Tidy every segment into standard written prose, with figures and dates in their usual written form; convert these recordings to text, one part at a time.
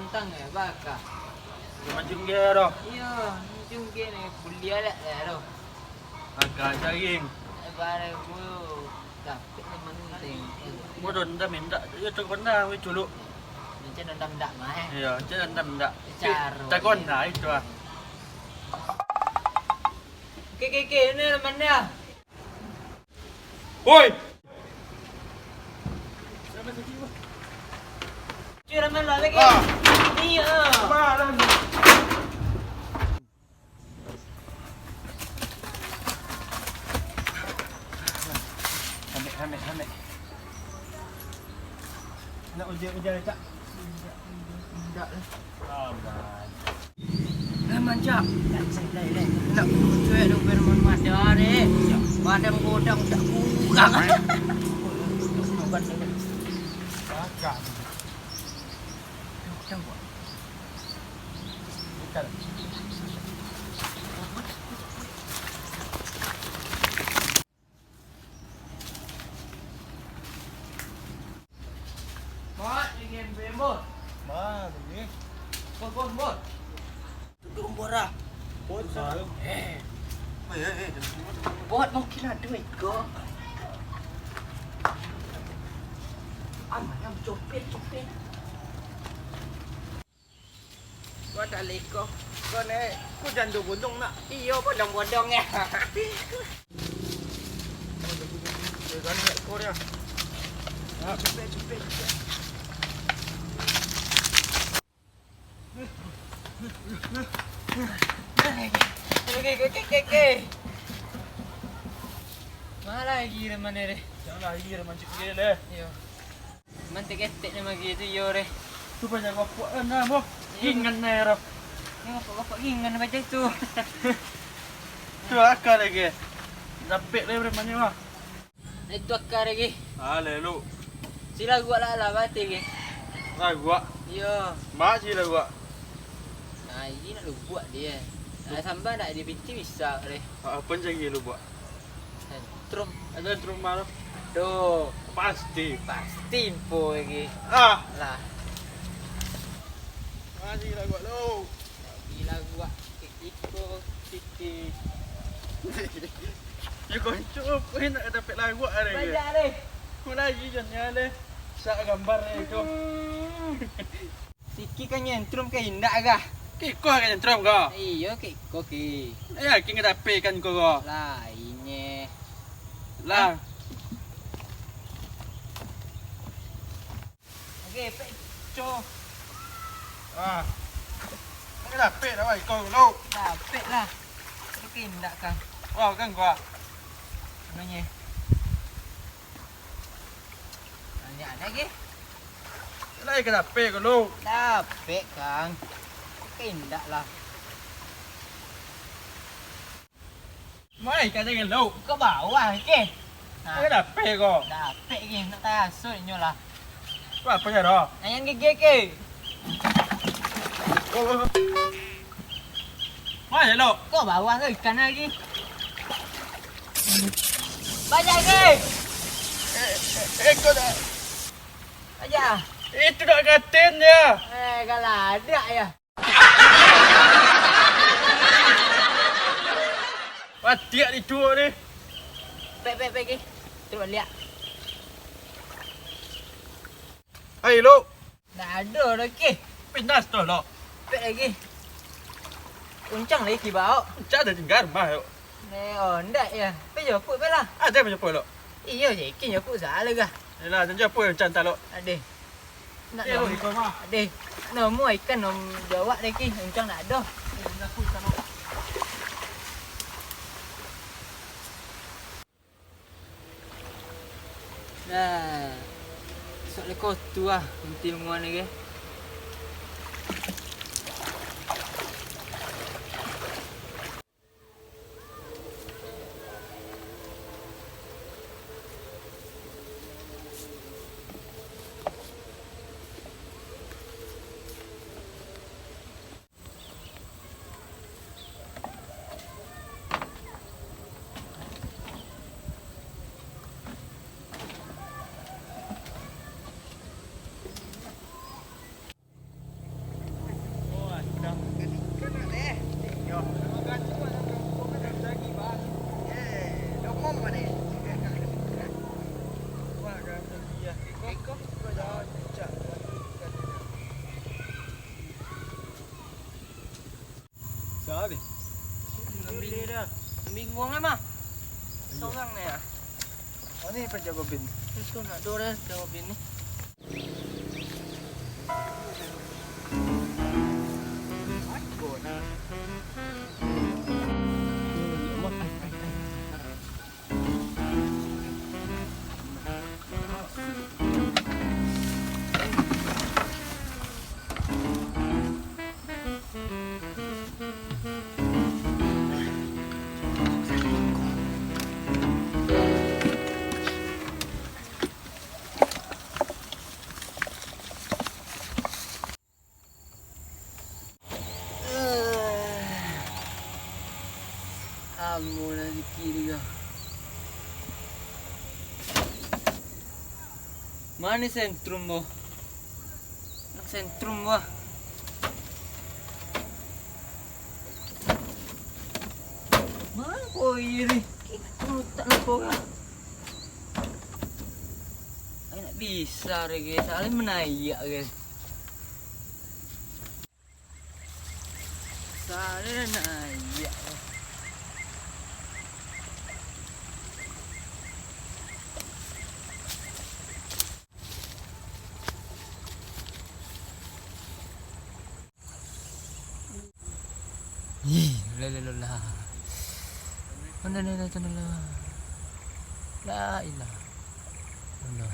tentang ya baka. Zaman jungge ro. Iya, jungke ni kuliah lah ro. Agak jaring. Bare ku tapi memang penting. Mo don da minda. Itu kena we culu. Macam dendam dak mah. Iya, jangan tanda. Caro. Takon na itu ah. Ke ni mana? Woi. Cira mana lagi? Iya. Mana? Hame. Nak ujian cak. Tidak lah. Aman. Manja. Tak sedai dah. Nak cuy dong berman mada deh. Madam godang tak kurang. Bukan ni. Agak. Macam buat. Bukan. Mat, ingin bembot. Ni. Bot. Duduk borah. Bot sah. Bot mungkin ada duit ke? Aman yang copet. Kau tak leko. Kau ni, kau jangan duduk bodong nak. Iyo bodong-bodong ya. Jangan nak kau dia. Copet. Okay. Mana lagi mana deh? Jangan lagi dia mancing dia le. Yo. Mantik etek ni magi tu yo deh. Tu banyak bapak na mo. Ingan na rap. Ni bapak ingan macam tu. Tu akal lagi. Dapat le bre mana mah. Itu akar lagi. Ale lu. Sila gua lah bati ke. Lah gua. Yo. Mak sila gua. Nah, ini nak lu buat dia. Nah, sambal nak dia binti bisa deh. Apa jadi lu buat? Trum. Ada rumah lu. Doh. Pasti. Info lagi. Ah. Lah. Masih lah gua lu. Gila gua ikut tiki. You konco pun nak dapat lah gua ada ke? Banyak deh. Kau lagi jangan le. Sak gambar ni tu. Tiki kan nyentrum ke indak kah? Kau kan yang teram kau. Iya ke koki. Ya, kini dapat kan kau. Lah ini. Lah. Okey, peco. Ah. Kini dapat dah wei kau lu. Dapat lah. Koki indak kah? Wah, kan gua. Namanya. Banyak lagi. Lai ke dapat kau lu. Dapat kang. Indak lah. Mai kan dengan lu. Kau bawa ke? Kini dapat kau. Dapat ke nak tak asal nyo lah. Apa ya dah? Ayang gigi ke? Mai lu. Kau bawa ke ikan lagi? Banyak ke? Kau dah. Banyak. Itu dah katin dia. Kalau ada ya. Patiak di tua ni. Pek ke. Terus lihat. Hai lu. Dah ada dah ke. Pindas tu lu. Pek lagi. Uncang lagi bau. Cak dah tinggal rumah lu. Ndak ya. Pek je put lah. Ada macam apa lu? Iya je kin je put salah gah. Yalah, jangan apa yang cantik lu. Ade. Nak Eh, lu ikut mah. Ade. Nak mu ikan nom jawab lagi. Uncang nak ada. Aku ikan lu. Dah. Sok le kotu ah. Nanti muan lagi. Iya, Iko dah cak. Sorry. Kambing dah. Kambing buang mah. Seorang ni ah. Oh ni penjaga bin. Itu nak dua dah jawab ini. Mula di kiri kau. Mana sentrum boh? Nak sentrum boh. Mana kau ini? Kita tak nak kau kan? Aku nak bisa lagi. Saling menayak guys. Saling menayak. Lah. Mana lah. La ilah. Allah.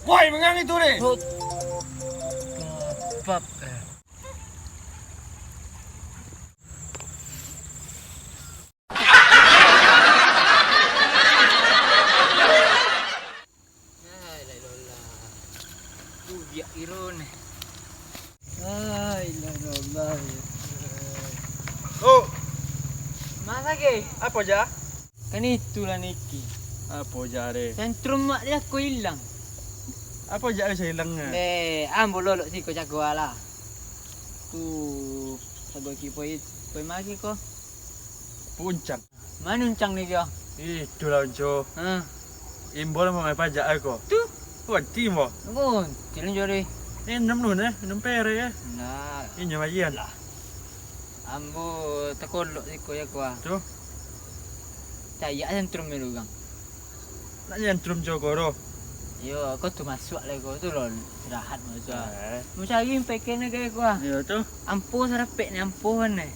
Woi, mengang itu deh. Bab. Ya irun. Ay, la Allah. Oh, Masa ke? apa ja? Kan itulah Niki. Apa ja deh? Sentrum mak dia aku hilang. Apa ja saya hilangnya? Ambo lolok si ko jagoa lah. Tu sago ki poi magi ko. Puncak. Manuncang ni kyo. Itu lah unco. Ha. Imbol mau pajak aku. Tu. Wati mo. Ngon, tilin jori. Enam nun enam pere ya. Nah, Ini majian. ambo takolok si ko jagoa. Tu, Caya sentrum melu gang. nak nyentrum Jogoro. Yo, aku tu masuk lagi ko tu lol. Istirahat masuk. Eh, Musagi pekene ke ko. ya tu. Ampuh sarapek ni ampuh ni.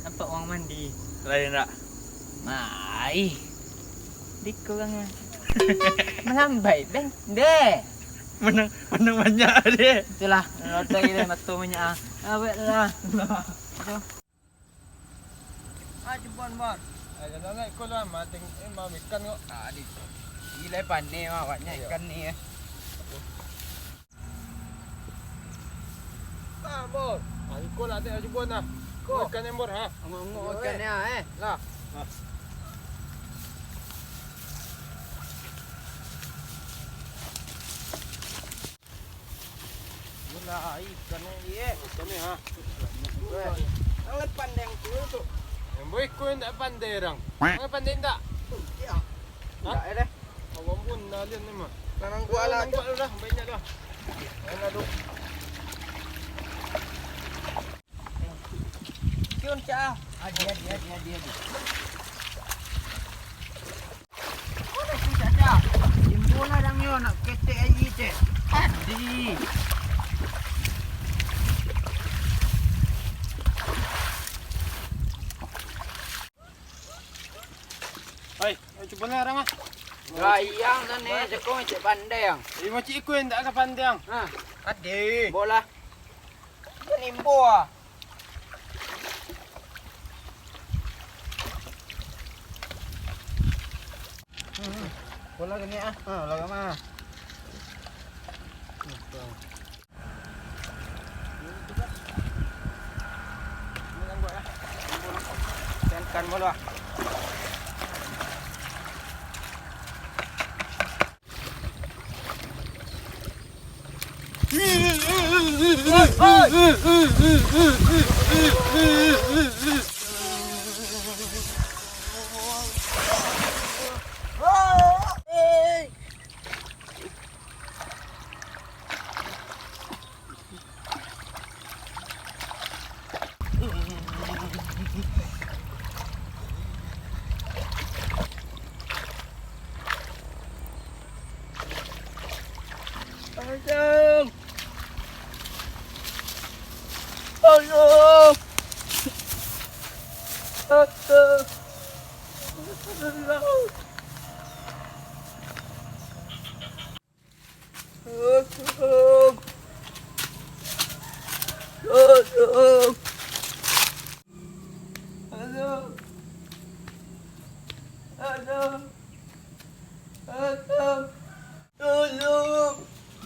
Nampak orang mandi. Lain tak? Mai. Diko kan. Melambai ben. Deh. Menang banyak deh. Itulah lotek kita matu minyak. Awet lah. Jemput bot. Jangan nak ikut lah, mating mau ikan kok. Di. Gila pandai awaknya ikan ni. Bor. Ikut lah tengok jemput lah. Ikan yang bor ha. Ngomong ikannya Lah. Gila ikannya dia. Ikan ni ha. Ang pandai yang tu. Yang boleh ikut tak pandai orang. Ang pandai tak? Ya. Ha? Tak ada. Awam pun dah lihat ni mah. Tanang gua lah. Buat dulu dah, banyak dah. Mana tu? Kion cah. Dia. Oh, dah susah cah. Jemput lah dang yo nak ketek aji cek. Adi. Hai, cuba lah orang ah. Gayang dah ni, cekong cek pandai yang. Macam ikut tak ke pandai yang. Ha, Ade. bola. Nimbo ah. Bola gini ah. Ha, bola mah. Tenkan bola.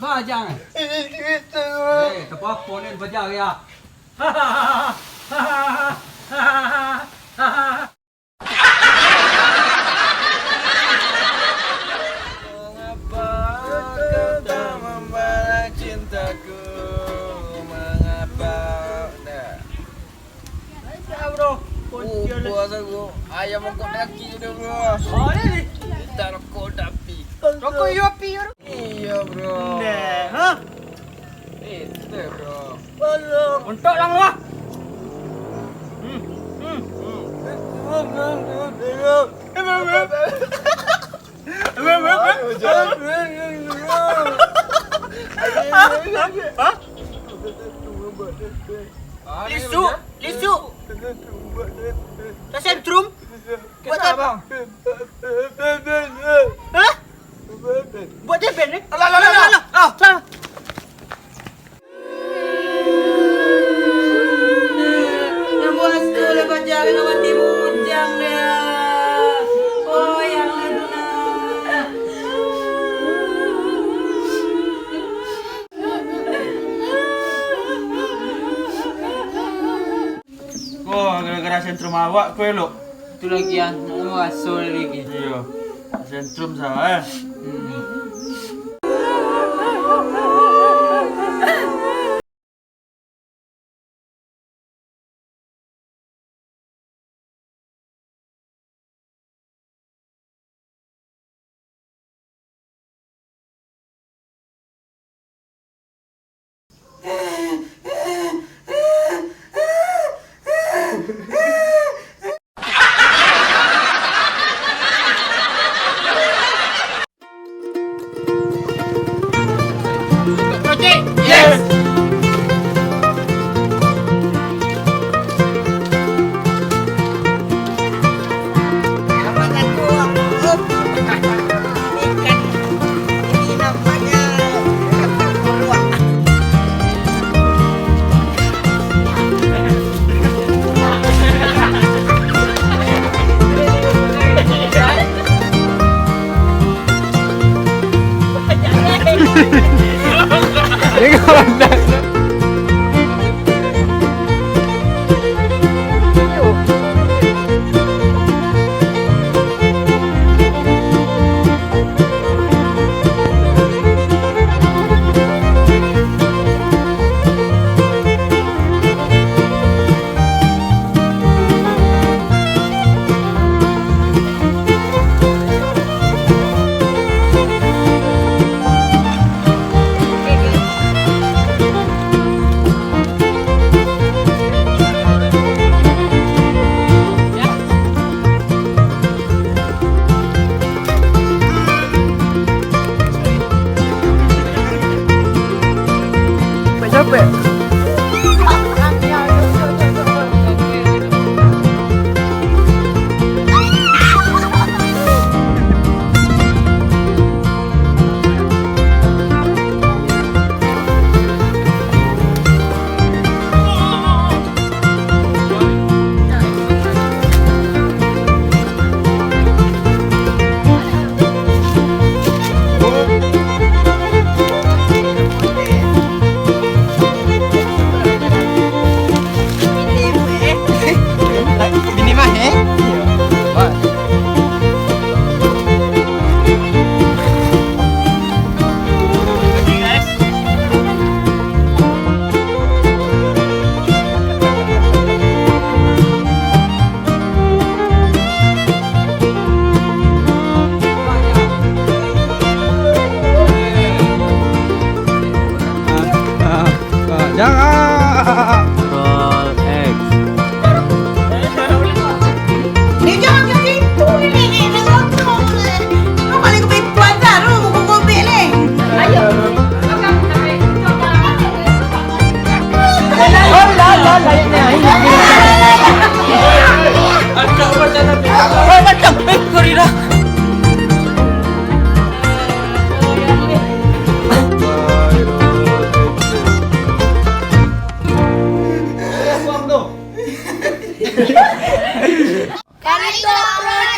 Ba jangan. Eh, tepat ponen bajar ya. Mengapa kau tak membalas cintaku? Mengapa? Dah. Ayo bro. Puas aku. Ayam aku kaki udah bro. Oh ni. Kita rokok tapi. Rokok you api you. Iya bro. Nah, ha? Itu bro. Untuk lang lah. Lisu, lisu. Ke sentrum. Buat apa? Hah? Buat apa ni? Alah. Sana. Yang buat sekolah baca dengan mati bujang dia. Oh yang ada. Oh, gara-gara sentrum awak kau elok. Itu lagi yang nak masuk lagi. Iya. Sentrum sah eh. Kalito Production.